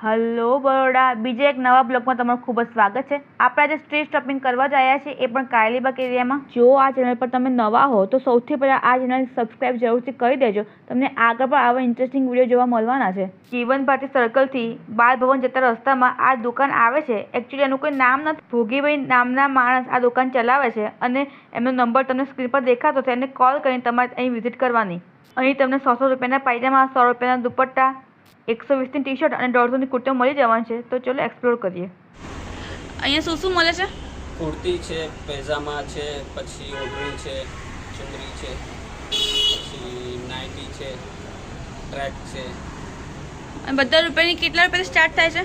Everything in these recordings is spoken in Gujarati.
હલો બરોડા, બીજા એક નવા બ્લોગમાં તમારું ખૂબ જ સ્વાગત છે। આપણે આજે સ્ટ્રીટ શોપિંગ કરવા જ આવ્યા છીએ, એ પણ કારેલીબાગ એરિયામાં। જો આ ચેનલ પર તમે નવા હો તો સૌથી પહેલાં આ ચેનલ સબસ્ક્રાઇબ જરૂરથી કરી દેજો। તમને આગળ પણ આવા ઇન્ટરેસ્ટિંગ વિડીયો જોવા મળવાના છે। જીવન ભારતી સર્કલથી બાલ ભવન જતા રસ્તામાં આ દુકાન આવે છે। એકચ્યુઅલી એનું કોઈ નામ નથી, ભોગીભાઈ નામના માણસ આ દુકાન ચલાવે છે અને એમનો નંબર તમને સ્ક્રીન પર દેખાતો છે, એને કોલ કરીને તમારે અહીં વિઝિટ કરવાની। અહીં તમને 100 રૂપિયાના પાયજામા, 100 રૂપિયાના દુપટ્ટા, 120ની ટી શર્ટ અને 150ની કુર્તીઓ મળી જવાની છે। તો ચલો એક્સપ્લોર કરીએ। અહીંયા શું શું મળે છે? કુર્તી છે, પૈજામા છે, પછી ઓઢણી છે, ચુંદડી છે, પછી નાઇટી છે, ટ્રેક છે। અને બધા રૂપિયાની કેટલા રૂપિયાથી સ્ટાર્ટ થાય છે?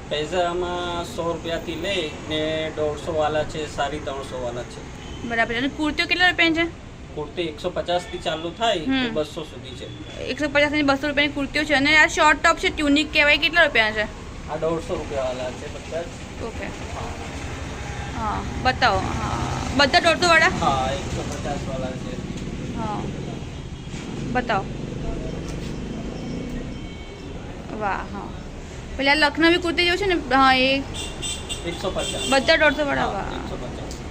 પૈજામા 100 રૂપિયાથી લઈ ને 150 વાળા છે, 350 વાળા છે। બરાબર। અને કુર્તીઓ કેટલા રૂપિયાની છે? કુર્તી 150થી ચાલુ થાય તો 200 સુધી છે। 150 થી 200 રૂપિયાની કુર્તીઓ છે। અને આ શોર્ટ ટોપ છે, ટ્યુનિક કહેવાય, કેટલા રૂપિયાના છે? આ 150 રૂપિયા વાળા છે બધા જ। ઓકે, હા બતાવો। હા, બધા 150 વાળા? હા, 150 વાળા છે। હા બતાવો। વાહ, હા પેલા લખનવી કુર્તી જેવું છે ને? હા, એ 150 બધા 150 વાળા? વાહ, 150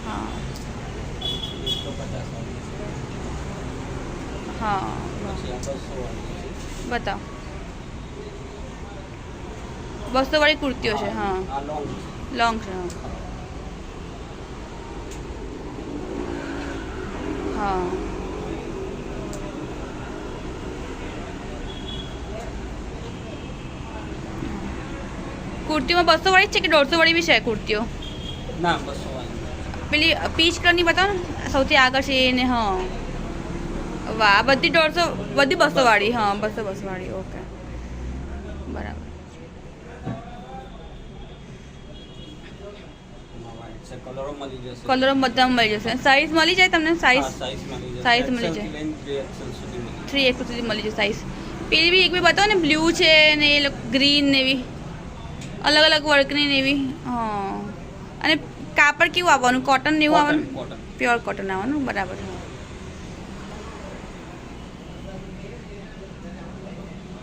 હા 150 વાળી છે। હા પછી આ 200 વાળી છે। બતાવો। 200 વાળી કુર્તીઓ છે? હા, આ લોંગ લોંગ છે। હા કુર્તીમાં 200 વાળી છે કે 150 વાળી બી છે કુર્તીઓ? ના, 200 વાળી। પેલી પીચ કલરની બતાવો ને, સૌથી આગળ છે એને। હા વાહ, બધી 150, બધી 200 વાળી? હા 200 વાળી, ઓકે બરાબર। કલરો મળી જશે। કલરો બધા મળી જશે। સાઈઝ મળી જાય તમને? સાઈઝ સાઈઝ મળી જાય, 3XL સુધી મળી જાય સાઈઝ। પેલી બી એક બી બતાવો ને, બ્લુ છે ને એ ગ્રીન ને એવી અલગ અલગ વર્કની ને એવી। હા, અને કાપડ કેવું આવવાનું? કોટન ને એવું આવવાનું? પ્યોર કોટન આવવાનું, બરાબર।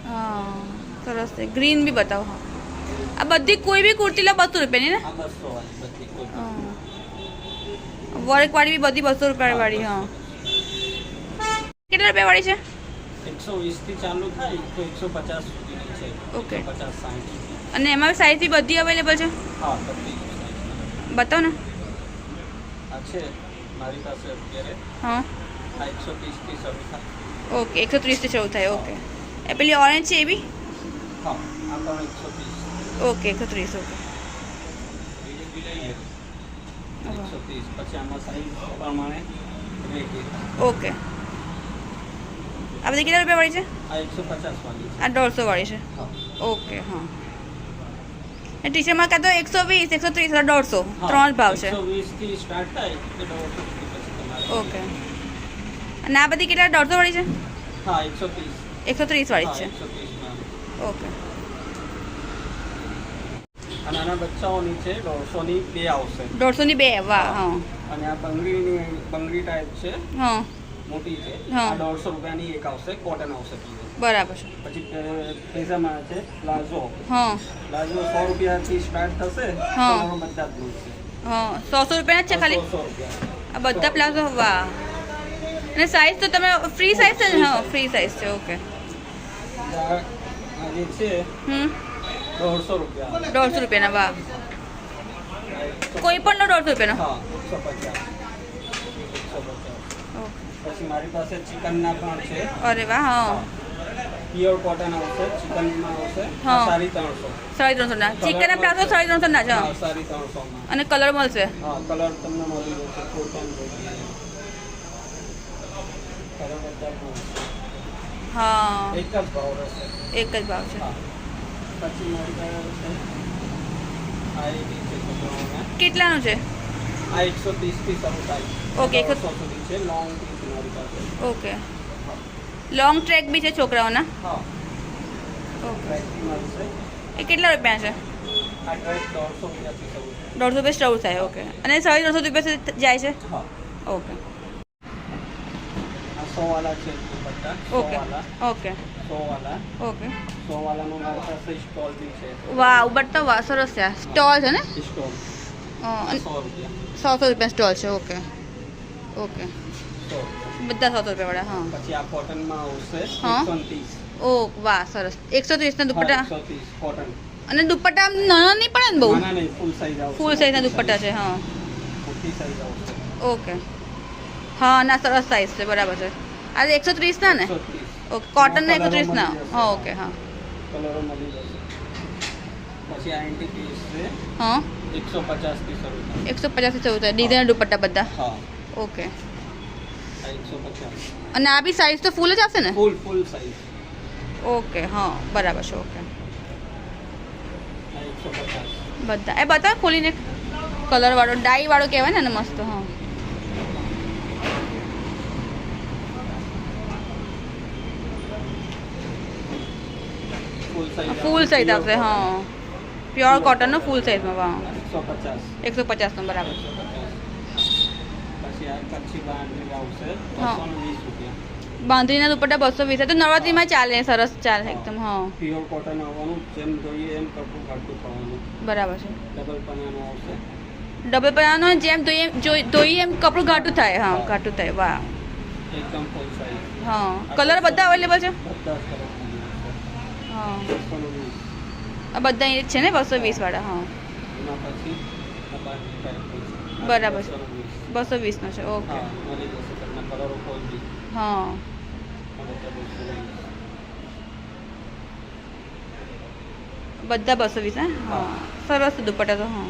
હા સરસ છે। ગ્રીન બી બતાવો। હા, આ બધી કોઈ બી કુર્તી લો 200 રૂપિયાની ને? વર્ક વાળી બી બધી 200 રૂપિયા વાળી? હા કેટલા રૂપિયા વાળી છે? 120 થી ચાલુ થાય તો 150 સુધીની છે। ઓકે, 50 60। અને એમાં સાઈઝ બી બધી અવેલેબલ છે? હા, બધી સાઈઝ બતાવો ને। આ છે મારી પાસે અત્યારે। હા, આ 130 થી શરૂ થાય। ઓકે, 130 થી શરૂ થાય। ઓકે, એ પેલી ઓરેન્જ છે એ બી? હા, આ પણ 130। ઓકે, 130। ઓકે 130 પછી આમાં સાઈઝ પ્રમાણે રેટ। ઓકે, આ બધી કેટલા રૂપિયા વાળી છે? આ 150 વાળી છે। આ 150 વાળી છે? હા ઓકે, હા। એ ટી શર્ટમાં કાં તો 120, 130 અને 150 ત્રણ ભાવ છે? 120 થી સ્ટાર્ટ થાય તો 150 સુધી પછી તમારે। ઓકે, અને આ બધી કેટલા 150 વાળી છે? હા, 130 130 વાળી છે? 130 માં। ઓકે, અને આના બચ્ચાઓની છે 150 ની બે આવશે। 150 ની બે? વાહ, હા। અને આ બંગડી ટાઈપ છે, હા મોટી છે। હા, આ 150 રૂપિયાની એક આવશે, કોટન આવશે। બરાબર છે। પછી પૈજામા છે પ્લાઝો। હા પ્લાઝો 100 રૂપિયાથી સ્ટાર્ટ થશે। હા કલરો બધા જ મળશે। હા, 100 રૂપિયાના જ છે ખાલી? 100 રૂપિયા આ બધા પ્લાઝો? વાહ। અને સાઈઝ તો તમે ફ્રી સાઈઝ છે ને? હા, ફ્રી સાઈઝ છે। ઓકે, આ જે છે 150 રૂપિયા। 150 રૂપિયાના? વાહ, કોઈ પણ લો 150 રૂપિયાનો? હા, 150। પછી મારી પાસે ચિકનના પણ છે। અરે વાહ, હા। પ્યોર કોટન આવશે, ચિકનમાં આવશે। હા, 350। 350 ના ચિકનના પ્લાઝો? 350 ના છે? હા, 350 માં। અને કલર મળશે? હા, કલર તમને મળી જશે। કોટન કલર બધા મળશે। હા, એક જ ભાવ રહેશે। એક જ ભાવ છે? હા, પછી મારી પાસે છે આ એક છે છોકરાઓને। કેટલાનું છે? આ 130 થી શરૂ થાય। ઓકે, 100 સુધી છે। લોંગ પીસ મારી પાસે। ઓકે, લોંગ ટ્રેક બી છે છોકરાઓના? હા, ઓકે, ટ્રેકથી મળશે। એ કેટલા રૂપિયા છે? આ ટ્રેક 150 રૂપિયાથી શરૂ થાય। 150 રૂપિયા શરૂ થાય? ઓકે, અને 350 રૂપિયા સુધી જાય છે? હા, ઓકે, આ 100 વાળા છે દુપટ્ટા ઓકે 100 વાલા ઓકે 100 વાલા ઓકે 100 વાલાનો મારી પાસે સ્ટોલ બી છે વાહ બટ વાહ સરસ છે સ્ટોલ છે ને સ્ટોલ અને 100 રૂપિયા 100 રૂપિયા સ્ટોલ છે ઓકે ઓકે 100 રૂપિયા. બધા 100 રૂપિયાવાળા હા પછી આ કોટનમાં આવશે હા. 130 ઓ વાહ સરસ 130 ના દુપટ્ટા 130 કોટન અને દુપટ્ટા આમ નાના નહીં પડે ને બહુ ના નહીં ફૂલ સાઈઝ આવશે ફૂલ સાઈઝના દુપટ્ટા છે હા મોટી સાઈઝ આવશે ઓકે હા ના સરસ સાઈઝ છે બરાબર છે આ 130 ના ને 130 ઓકે કોટન ના કલરો 130 ના મળી જશે. હા ઓકે હા કલરો મળી જશે પછી આ એન્ટી પીસ છે હા 150 થી શરૂ થાય 150 થી 14 ડિઝાઇન દુપટ્ટા બધા હા ઓકે આ 150 અને આ બી સાઈઝ તો ફૂલ જ આવશે ને ફૂલ સાઈઝ ઓકે હા બરાબર છે ઓકે આ 150 બધા એ બતાવ ખોલીને કલર વાળો ડાઈ વાળો કહેવાય ને મસ્ત હા ફૂલ સાઈઝ આવશે હા પ્યોર કોટનનો ફૂલ સાઈઝમાં વાહ 150 150 નો બરાબર પછી આ કચ્છી બાંધણી આવશે હા. 220 રૂપિયા બાંધણીના દુપટ્ટા 220 તો નવરાત્રીમાં ચાલે સરસ ચાલે એકદમ હા પ્યોર કોટન આવવાનું જેમ જોઈએ એમ કપડું ઘાટું થવાનું બરાબર છે ડબલ પનાનું આવશે ડબલ પનાનો જેમ ધોઈએ એમ કપડું ઘાટું થાય હા ઘાટું થાય વાહ એકદમ ફૂલ સાઈઝ હા કલર બધા અવેલેબલ છે બધા જ કલર હા 220 આ બધા અહીં જ છે ને 220 વાળા હા એના પછી આ બાંધણી ટાઈપ છે બરાબર છે 220 220 નો છે ઓકે હા મળી જશે તમને કલરો કોઈ બી હા આ બધા 220 બધા 220 હા સરસ દુપટ્ટા તો હા